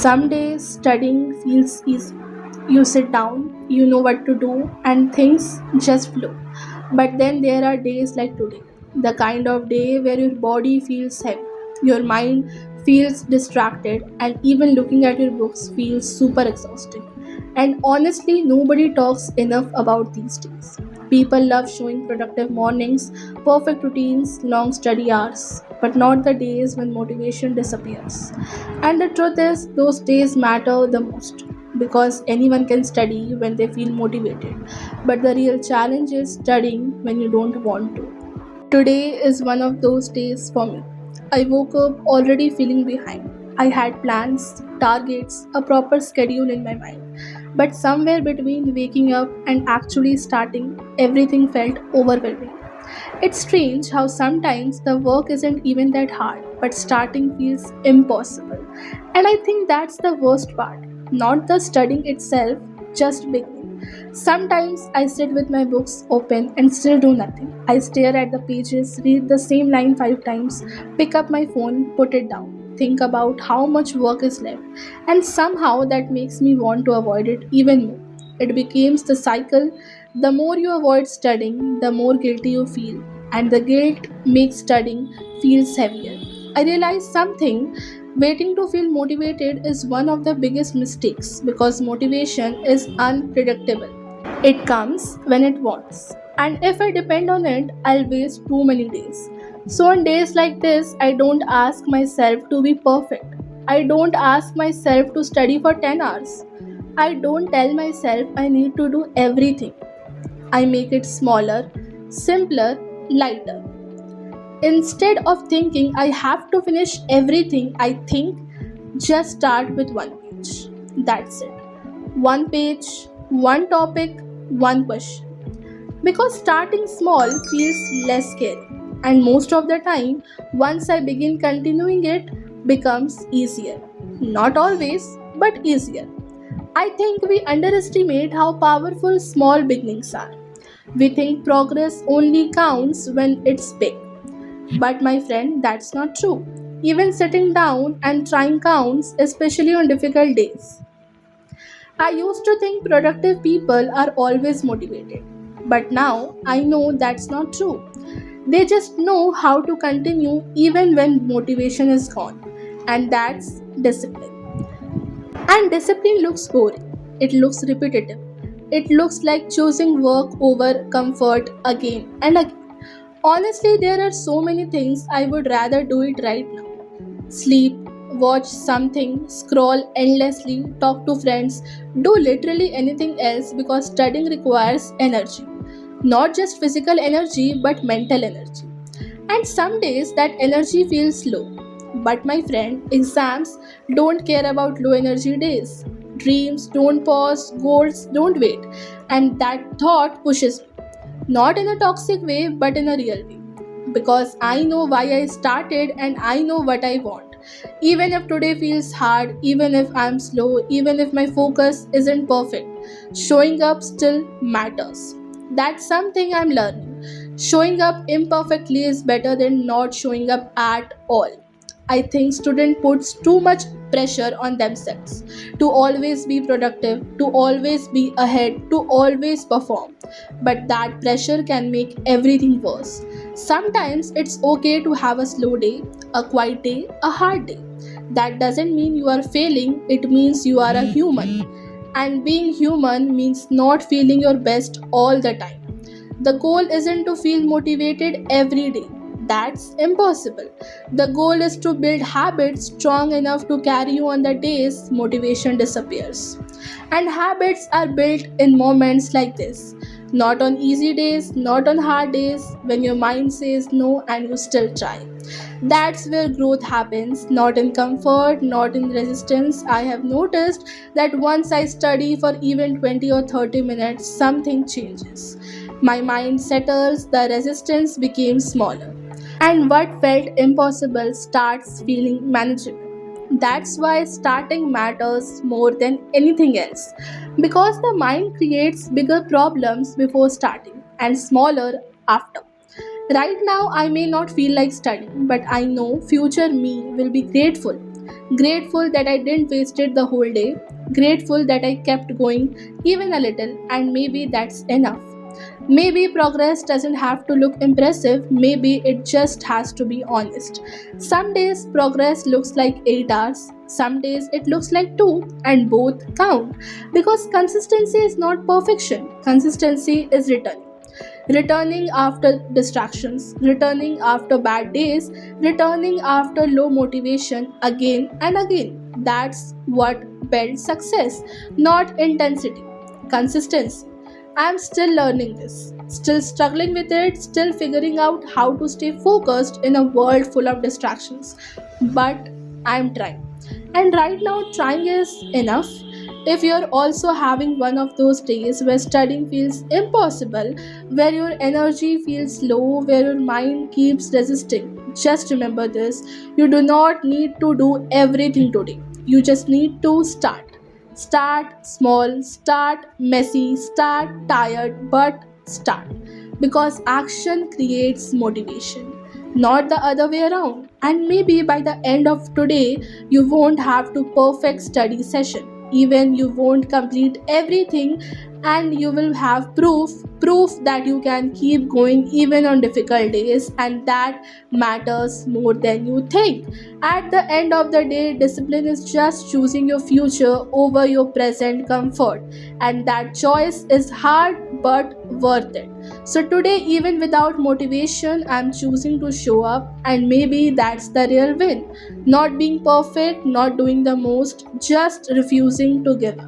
Some days studying feels easy. You sit down, you know what to do, and things just flow. But then there are days like today, the kind of day where your body feels heavy, your mind feels distracted, and even looking at your books feels super exhausting. And honestly, nobody talks enough about these days. People love showing productive mornings, perfect routines, long study hours, but not the days when motivation disappears. And the truth is, those days matter the most because anyone can study when they feel motivated. But the real challenge is studying when you don't want to. Today is one of those days for me. I woke up already feeling behind. I had plans, targets, a proper schedule in my mind. But somewhere between waking up and actually starting, everything felt overwhelming. It's strange how sometimes the work isn't even that hard, but starting feels impossible. And I think that's the worst part. Not the studying itself, just beginning. Sometimes I sit with my books open and still do nothing. I stare at the pages, read the same line 5 times, pick up my phone, put it down, think about how much work is left, and somehow that makes me want to avoid it even more. It becomes the cycle. The more you avoid studying, the more guilty you feel, and the guilt makes studying feels heavier. I realized something. Waiting to feel motivated is one of the biggest mistakes because motivation is unpredictable. It comes when it wants. And if I depend on it, I'll waste too many days. So, on days like this, I don't ask myself to be perfect. I don't ask myself to study for 10 hours. I don't tell myself I need to do everything. I make it smaller, simpler, lighter. Instead of thinking I have to finish everything, I think just start with one page. That's it. One page, one topic, one question. Because starting small feels less scary. And most of the time, once I begin continuing it, becomes easier. Not always, but easier. I think we underestimate how powerful small beginnings are. We think progress only counts when it's big. But my friend, that's not true. Even sitting down and trying counts, especially on difficult days. I used to think productive people are always motivated. But now I know that's not true. They just know how to continue even when motivation is gone. And that's discipline. And discipline looks boring. It looks repetitive. It looks like choosing work over comfort again and again. Honestly, there are so many things I would rather do it right now. Sleep, watch something, scroll endlessly, talk to friends, do literally anything else because studying requires energy. Not just physical energy, but mental energy. And some days that energy feels low. But my friend, exams don't care about low energy days. Dreams don't pause, goals don't wait. And that thought pushes me. Not in a toxic way, but in a real way. Because I know why I started and I know what I want. Even if today feels hard, even if I'm slow, even if my focus isn't perfect, showing up still matters. That's something I'm learning. Showing up imperfectly is better than not showing up at all. I think student puts too much pressure on themselves to always be productive, to always be ahead, to always perform. But that pressure can make everything worse. Sometimes it's okay to have a slow day, a quiet day, a hard day. That doesn't mean you are failing, it means you are a human. And being human means not feeling your best all the time. The goal isn't to feel motivated every day. That's impossible. The goal is to build habits strong enough to carry you on the days motivation disappears. And habits are built in moments like this. Not on easy days, not on hard days, when your mind says no and you still try. That's where growth happens, not in comfort, not in resistance. I have noticed that once I study for even 20 or 30 minutes, something changes. My mind settles, the resistance became smaller, and what felt impossible starts feeling manageable. That's why starting matters more than anything else. Because the mind creates bigger problems before starting and smaller after. Right now, I may not feel like studying, but I know future me will be grateful. Grateful that I didn't wasted the whole day. Grateful that I kept going even a little, and maybe that's enough. Maybe progress doesn't have to look impressive, maybe it just has to be honest. Some days progress looks like 8 hours, some days it looks like 2, and both count. Because consistency is not perfection, consistency is return. Returning after distractions, returning after bad days, returning after low motivation again and again. That's what builds success, not intensity. Consistency. I'm still learning this, still struggling with it, still figuring out how to stay focused in a world full of distractions. But I'm trying. And right now, trying is enough. If you're also having one of those days where studying feels impossible, where your energy feels low, where your mind keeps resisting, just remember this: you do not need to do everything today. You just need to start. Start small, start messy, start tired, but start. Because action creates motivation, not the other way around. And maybe by the end of today, you won't have to perfect study session. Even you won't complete everything, and you will have proof that you can keep going even on difficult days, and that matters more than you think. At the end of the day, discipline is just choosing your future over your present comfort, and that choice is hard but worth it. So today, even without motivation, I'm choosing to show up, and maybe that's the real win. Not being perfect, not doing the most, just refusing to give up.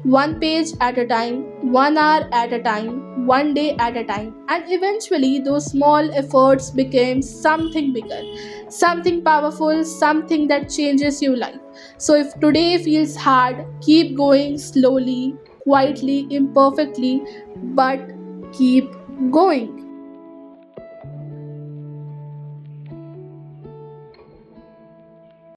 One page at a time, 1 hour at a time, one day at a time, and eventually those small efforts became something bigger, something powerful, something that changes your life. So if today feels hard, keep going slowly, quietly, imperfectly, but keep going.